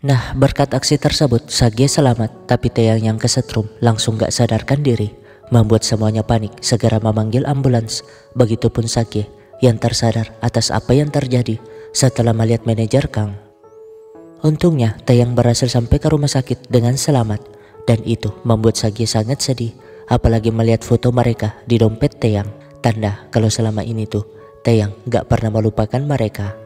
Nah, berkat aksi tersebut, Sagye selamat, tapi Taeyang yang kesetrum langsung gak sadarkan diri, membuat semuanya panik, segera memanggil ambulans. Begitupun Sagye yang tersadar atas apa yang terjadi setelah melihat manajer Kang. Untungnya, Taeyang berhasil sampai ke rumah sakit dengan selamat, dan itu membuat Sagye sangat sedih, apalagi melihat foto mereka di dompet Taeyang, tanda kalau selama ini tuh Taeyang gak pernah melupakan mereka.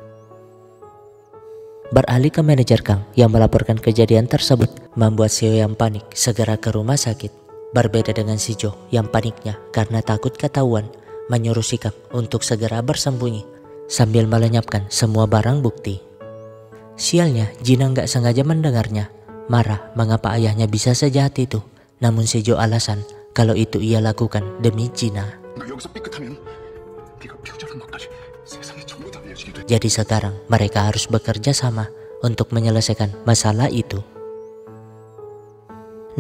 Beralih ke manajer Kang yang melaporkan kejadian tersebut, membuat Seo yang panik segera ke rumah sakit. Berbeda dengan si Jo yang paniknya karena takut ketahuan, menyuruh si Kang untuk segera bersembunyi sambil melenyapkan semua barang bukti. Sialnya, Jina nggak sengaja mendengarnya, marah mengapa ayahnya bisa sejahat itu. Namun si Jo alasan kalau itu ia lakukan demi Jina. Jadi sekarang mereka harus bekerja sama untuk menyelesaikan masalah itu.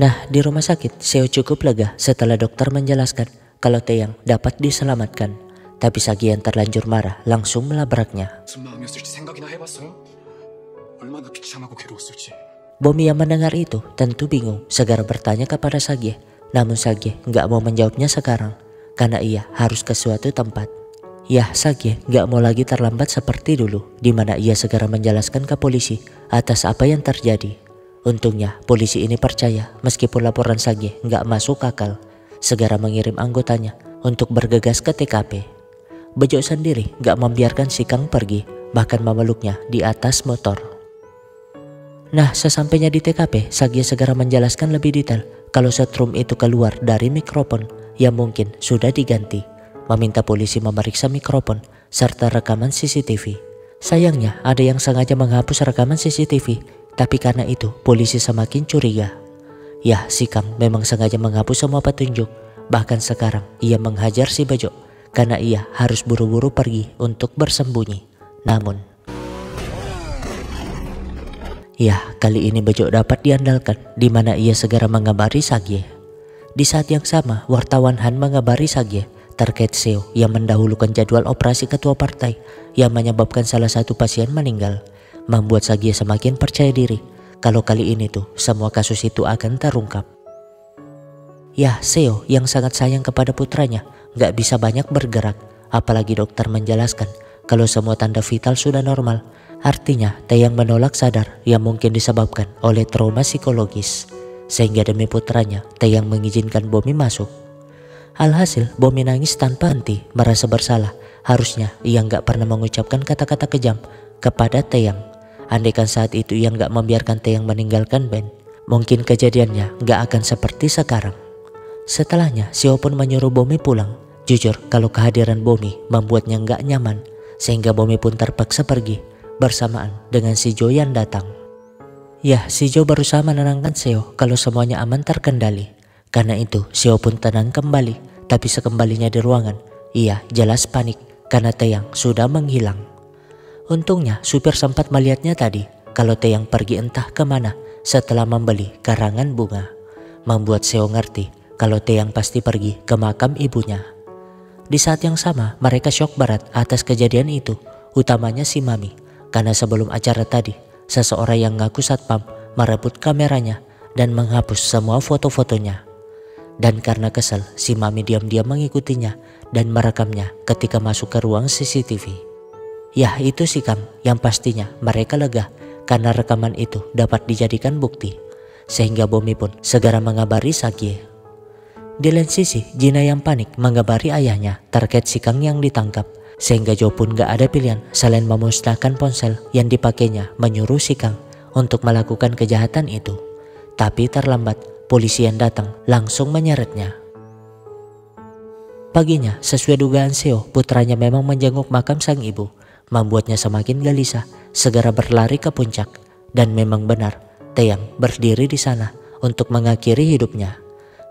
Nah, di rumah sakit Seo cukup lega setelah dokter menjelaskan kalau Taeyang dapat diselamatkan. Tapi Sagye yang terlanjur marah langsung melabraknya. Bomi yang mendengar itu tentu bingung, segera bertanya kepada Sagye. Namun Sagye nggak mau menjawabnya sekarang karena ia harus ke suatu tempat. Yah, Sagye gak mau lagi terlambat seperti dulu, di mana ia segera menjelaskan ke polisi atas apa yang terjadi. Untungnya polisi ini percaya meskipun laporan Sagye gak masuk akal, segera mengirim anggotanya untuk bergegas ke TKP. Bejo sendiri gak membiarkan si Kang pergi, bahkan memeluknya di atas motor. Nah, sesampainya di TKP, Sagye segera menjelaskan lebih detail kalau setrum itu keluar dari mikrofon yang mungkin sudah diganti. Meminta polisi memeriksa mikrofon serta rekaman CCTV. Sayangnya ada yang sengaja menghapus rekaman CCTV, tapi karena itu polisi semakin curiga. Yah, si Kang memang sengaja menghapus semua petunjuk. Bahkan sekarang ia menghajar si Bejo karena ia harus buru-buru pergi untuk bersembunyi. Namun ya, kali ini Bejo dapat diandalkan, di mana ia segera mengabari Sagye. Di saat yang sama, wartawan Han mengabari Sagye terkait Seo yang mendahulukan jadwal operasi ketua partai yang menyebabkan salah satu pasien meninggal, membuat Sagye semakin percaya diri kalau kali ini tuh semua kasus itu akan terungkap. Yah, Seo yang sangat sayang kepada putranya gak bisa banyak bergerak, apalagi dokter menjelaskan kalau semua tanda vital sudah normal. Artinya Taeyang menolak sadar yang mungkin disebabkan oleh trauma psikologis, sehingga demi putranya Taeyang mengizinkan Bomi masuk. Alhasil Bomi nangis tanpa henti, merasa bersalah. Harusnya ia nggak pernah mengucapkan kata-kata kejam kepada Taeyang. Andaikan saat itu ia nggak membiarkan Taeyang meninggalkan band, mungkin kejadiannya nggak akan seperti sekarang. Setelahnya Seo pun menyuruh Bomi pulang. Jujur kalau kehadiran Bomi membuatnya nggak nyaman, sehingga Bomi pun terpaksa pergi bersamaan dengan si Jo yang datang. Yah, si Jo berusaha menenangkan Seo kalau semuanya aman terkendali. Karena itu Seo pun tenang kembali, tapi sekembalinya di ruangan ia jelas panik karena Taeyang sudah menghilang. Untungnya supir sempat melihatnya tadi kalau Taeyang pergi entah kemana setelah membeli karangan bunga, membuat Seo ngerti kalau Taeyang pasti pergi ke makam ibunya. Di saat yang sama mereka syok berat atas kejadian itu, utamanya si Mami, karena sebelum acara tadi seseorang yang ngaku satpam merebut kameranya dan menghapus semua foto-fotonya. Dan karena kesal, si Mami diam-diam mengikutinya dan merekamnya ketika masuk ke ruang CCTV. Yah, itu si Kang yang pastinya mereka lega karena rekaman itu dapat dijadikan bukti. Sehingga Bomi pun segera mengabari Sagye. Di lain sisi, Jina yang panik mengabari ayahnya terkait si Kang yang ditangkap. Sehingga Jo pun gak ada pilihan selain memusnahkan ponsel yang dipakainya menyuruh si Kang untuk melakukan kejahatan itu. Tapi terlambat. Polisi yang datang langsung menyeretnya. Paginya, sesuai dugaan Seo, putranya memang menjenguk makam sang ibu, membuatnya semakin gelisah, segera berlari ke puncak. Dan memang benar, Taeyang berdiri di sana untuk mengakhiri hidupnya,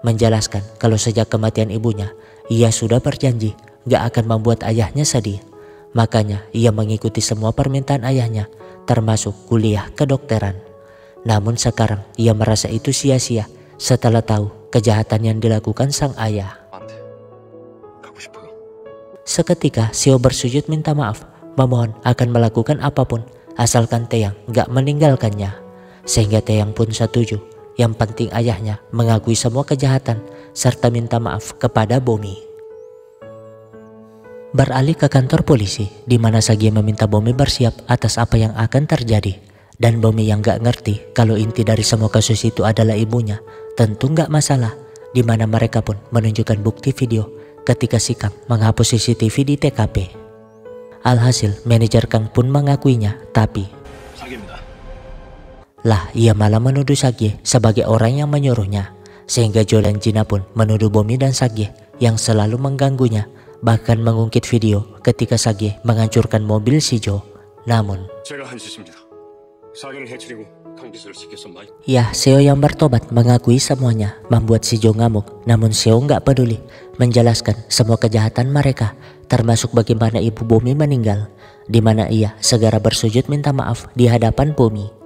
menjelaskan kalau sejak kematian ibunya, ia sudah berjanji gak akan membuat ayahnya sedih. Makanya ia mengikuti semua permintaan ayahnya, termasuk kuliah kedokteran. Namun sekarang ia merasa itu sia-sia setelah tahu kejahatan yang dilakukan sang ayah. Seketika Seo bersujud minta maaf, memohon akan melakukan apapun asalkan Taeyang gak meninggalkannya. sehingga Taeyang pun setuju. Yang penting ayahnya mengakui semua kejahatan serta minta maaf kepada Bomi. Beralih ke kantor polisi, di mana Sagie meminta Bomi bersiap atas apa yang akan terjadi. Dan Bomi yang gak ngerti kalau inti dari semua kasus itu adalah ibunya, tentu gak masalah, di mana mereka pun menunjukkan bukti video ketika si Kang menghapus CCTV di TKP. Alhasil manajer Kang pun mengakuinya, tapi lah ia malah menuduh Sagie sebagai orang yang menyuruhnya, sehingga Jo dan Jina pun menuduh Bomi dan Sagie yang selalu mengganggunya, bahkan mengungkit video ketika Sagie menghancurkan mobil si Jo. Namun ya, Seo yang bertobat mengakui semuanya, membuat si Jo ngamuk. Namun Seo nggak peduli, menjelaskan semua kejahatan mereka, termasuk bagaimana ibu Bomi meninggal, di mana ia segera bersujud minta maaf di hadapan Bomi.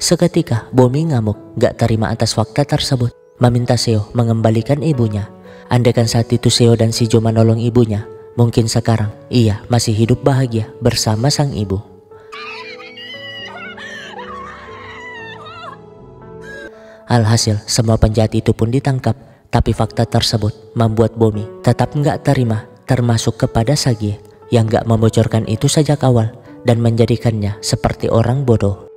Seketika Bomi ngamuk, gak terima atas fakta tersebut, meminta Seo mengembalikan ibunya. Andaikan saat itu Seo dan si Jo menolong ibunya, mungkin sekarang ia masih hidup bahagia bersama sang ibu. Alhasil semua penjahat itu pun ditangkap, tapi fakta tersebut membuat Bomi tetap gak terima, termasuk kepada Sagie yang gak membocorkan itu sejak awal dan menjadikannya seperti orang bodoh.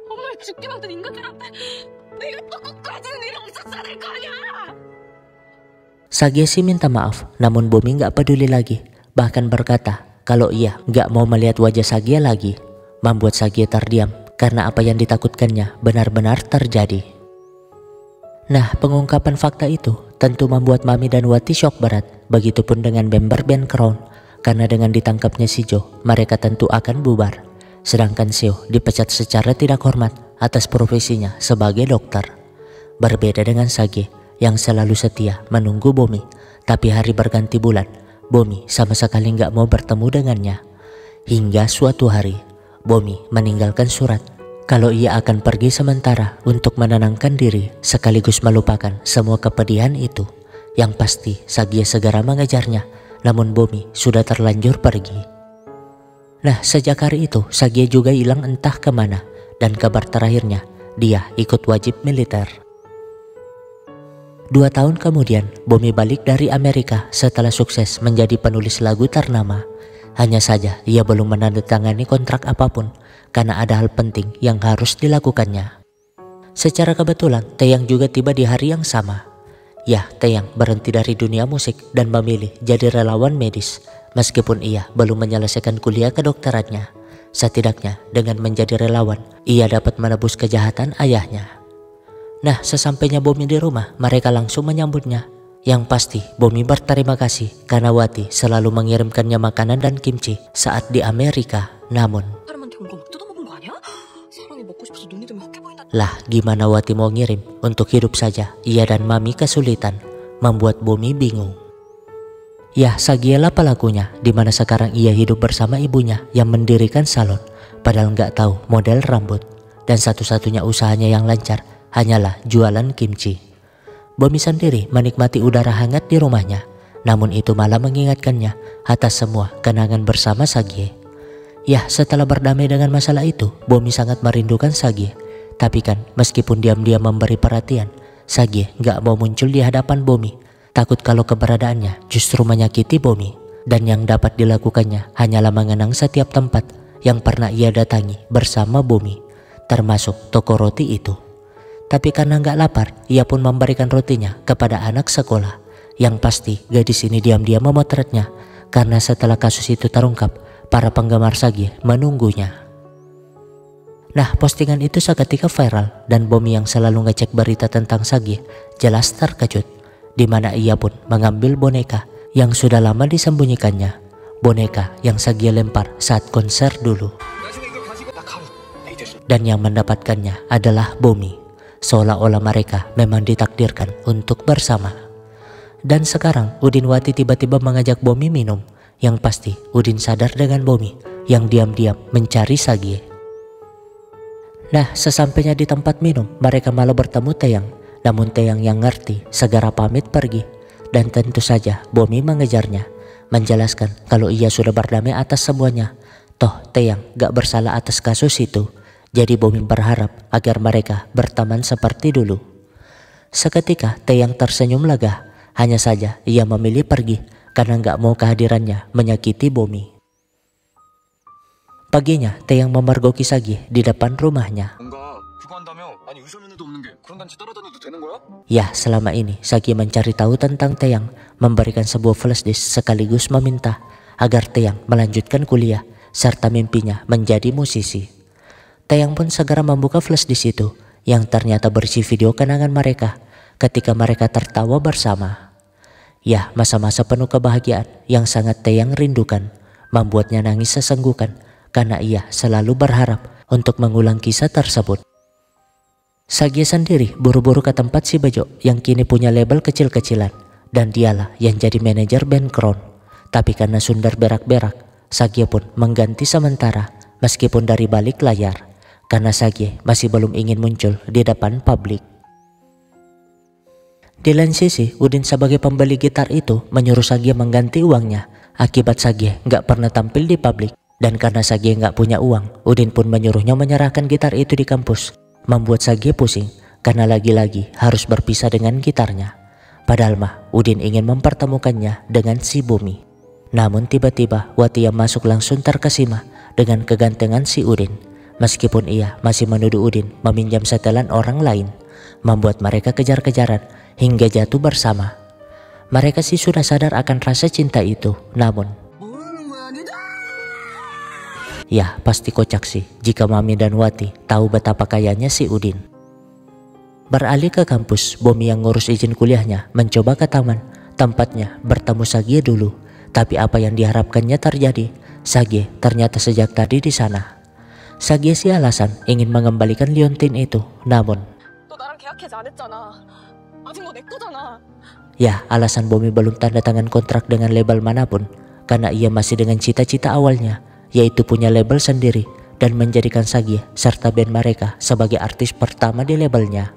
Sagie sih minta maaf, namun Bomi gak peduli lagi, bahkan berkata kalau ia gak mau melihat wajah Sagie lagi, membuat Sagie terdiam karena apa yang ditakutkannya benar-benar terjadi. Nah, pengungkapan fakta itu tentu membuat Mami dan Wati shock berat, begitupun dengan member band Crown, karena dengan ditangkapnya si Jo, mereka tentu akan bubar. Sedangkan Seo dipecat secara tidak hormat atas profesinya sebagai dokter. Berbeda dengan Sagie yang selalu setia menunggu Bomi, tapi hari berganti bulan, Bomi sama sekali nggak mau bertemu dengannya. Hingga suatu hari, Bomi meninggalkan surat kalau ia akan pergi sementara untuk menenangkan diri sekaligus melupakan semua kepedihan itu. Yang pasti Sagie segera mengejarnya, namun Bomi sudah terlanjur pergi. Nah, sejak hari itu Sagie juga hilang entah kemana, dan kabar terakhirnya dia ikut wajib militer. 2 tahun kemudian Bomi balik dari Amerika setelah sukses menjadi penulis lagu ternama. Hanya saja ia belum menandatangani kontrak apapun karena ada hal penting yang harus dilakukannya. Secara kebetulan Taeyang juga tiba di hari yang sama. Ya, Taeyang berhenti dari dunia musik dan memilih jadi relawan medis. Meskipun ia belum menyelesaikan kuliah kedokterannya, setidaknya dengan menjadi relawan, ia dapat menebus kejahatan ayahnya. Nah, sesampainya Bomi di rumah, mereka langsung menyambutnya. Yang pasti, Bomi berterima kasih karena Wati selalu mengirimkannya makanan dan kimchi saat di Amerika. Namun, lah gimana Wati mau ngirim untuk hidup saja? Ia dan Mami kesulitan, membuat Bomi bingung. Ya, Sagie lah pelakunya, dimana sekarang ia hidup bersama ibunya yang mendirikan salon, padahal nggak tahu model rambut. Dan satu-satunya usahanya yang lancar hanyalah jualan kimchi. Bomi sendiri menikmati udara hangat di rumahnya, namun itu malah mengingatkannya atas semua kenangan bersama Sagie. Ya, setelah berdamai dengan masalah itu, Bomi sangat merindukan Sagie. Tapi kan, meskipun diam-diam memberi perhatian, Sagie nggak mau muncul di hadapan Bomi. Takut kalau keberadaannya justru menyakiti Bomi, dan yang dapat dilakukannya hanyalah mengenang setiap tempat yang pernah ia datangi bersama Bomi, termasuk toko roti itu. Tapi karena nggak lapar, ia pun memberikan rotinya kepada anak sekolah. Yang pasti gadis ini diam-diam memotretnya, karena setelah kasus itu terungkap, para penggemar Sagie menunggunya. Nah, postingan itu seketika viral, dan Bomi yang selalu ngecek berita tentang Sagie jelas terkejut, di mana ia pun mengambil boneka yang sudah lama disembunyikannya, boneka yang Sagie lempar saat konser dulu. Dan yang mendapatkannya adalah Bomi, seolah-olah mereka memang ditakdirkan untuk bersama. Dan sekarang Udin Wati tiba-tiba mengajak Bomi minum, yang pasti Udin sadar dengan Bomi yang diam-diam mencari Sagie. Nah, sesampainya di tempat minum, mereka malah bertemu Taeyang. Namun Taeyang yang ngerti segera pamit pergi, dan tentu saja Bomi mengejarnya, menjelaskan kalau ia sudah berdamai atas semuanya. Toh Taeyang gak bersalah atas kasus itu, Jadi Bomi berharap agar mereka berteman seperti dulu. Seketika Taeyang tersenyum lega. Hanya saja ia memilih pergi karena nggak mau kehadirannya menyakiti Bomi. Paginya Taeyang memergoki Sagie di depan rumahnya. Ya, selama ini Sagie mencari tahu tentang Taeyang, memberikan sebuah flash disk sekaligus meminta agar Taeyang melanjutkan kuliah serta mimpinya menjadi musisi. Taeyang pun segera membuka flash disk itu yang ternyata berisi video kenangan mereka ketika mereka tertawa bersama. Ya, masa-masa penuh kebahagiaan yang sangat Taeyang rindukan membuatnya nangis sesenggukan karena ia selalu berharap untuk mengulang kisah tersebut. Sagie sendiri buru-buru ke tempat si Bejo yang kini punya label kecil-kecilan dan dialah yang jadi manajer band Crown. Tapi karena Sundar berak-berak, Sagie pun mengganti sementara meskipun dari balik layar karena Sagie masih belum ingin muncul di depan publik. Di lain sisi, Udin sebagai pembeli gitar itu menyuruh Sagie mengganti uangnya akibat Sagie nggak pernah tampil di publik. Dan karena Sagie nggak punya uang, Udin pun menyuruhnya menyerahkan gitar itu di kampus, membuat Sagie pusing karena lagi-lagi harus berpisah dengan gitarnya. Padahal mah Udin ingin mempertemukannya dengan si Bomi. Namun tiba-tiba Wati yang masuk langsung terkesima dengan kegantengan si Udin. Meskipun ia masih menuduh Udin meminjam setelan orang lain, membuat mereka kejar-kejaran hingga jatuh bersama. Mereka sih sudah sadar akan rasa cinta itu, namun ya pasti kocak sih jika Mami dan Wati tahu betapa kayanya si Udin. Beralih ke kampus, Bomi yang ngurus izin kuliahnya mencoba ke taman, tempatnya bertemu Sagie dulu. Tapi apa yang diharapkannya terjadi, Sagie ternyata sejak tadi di sana. Sagie si alasan ingin mengembalikan liontin itu, namun ya alasan Bomi belum tanda tangan kontrak dengan label manapun karena ia masih dengan cita-cita awalnya, yaitu punya label sendiri dan menjadikan Sagie serta band mereka sebagai artis pertama di labelnya.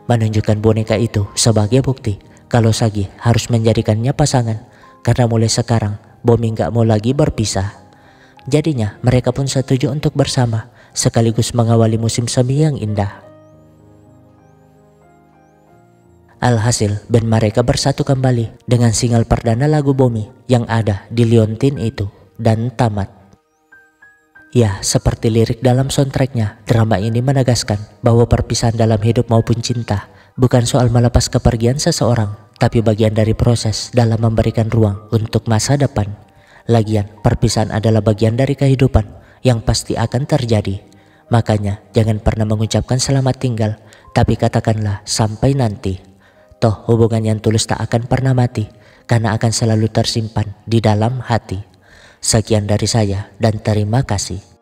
Menunjukkan boneka itu sebagai bukti kalau Sagie harus menjadikannya pasangan karena mulai sekarang Bomi nggak mau lagi berpisah. Jadinya mereka pun setuju untuk bersama sekaligus mengawali musim semi yang indah. Alhasil band mereka bersatu kembali dengan single perdana lagu Bomi yang ada di liontin itu dan tamat. Ya, seperti lirik dalam soundtracknya, drama ini menegaskan bahwa perpisahan dalam hidup maupun cinta bukan soal melepas kepergian seseorang, tapi bagian dari proses dalam memberikan ruang untuk masa depan. Lagian, perpisahan adalah bagian dari kehidupan yang pasti akan terjadi. Makanya, jangan pernah mengucapkan selamat tinggal, tapi katakanlah sampai nanti. Toh, hubungan yang tulus tak akan pernah mati, karena akan selalu tersimpan di dalam hati. Sekian dari saya dan terima kasih.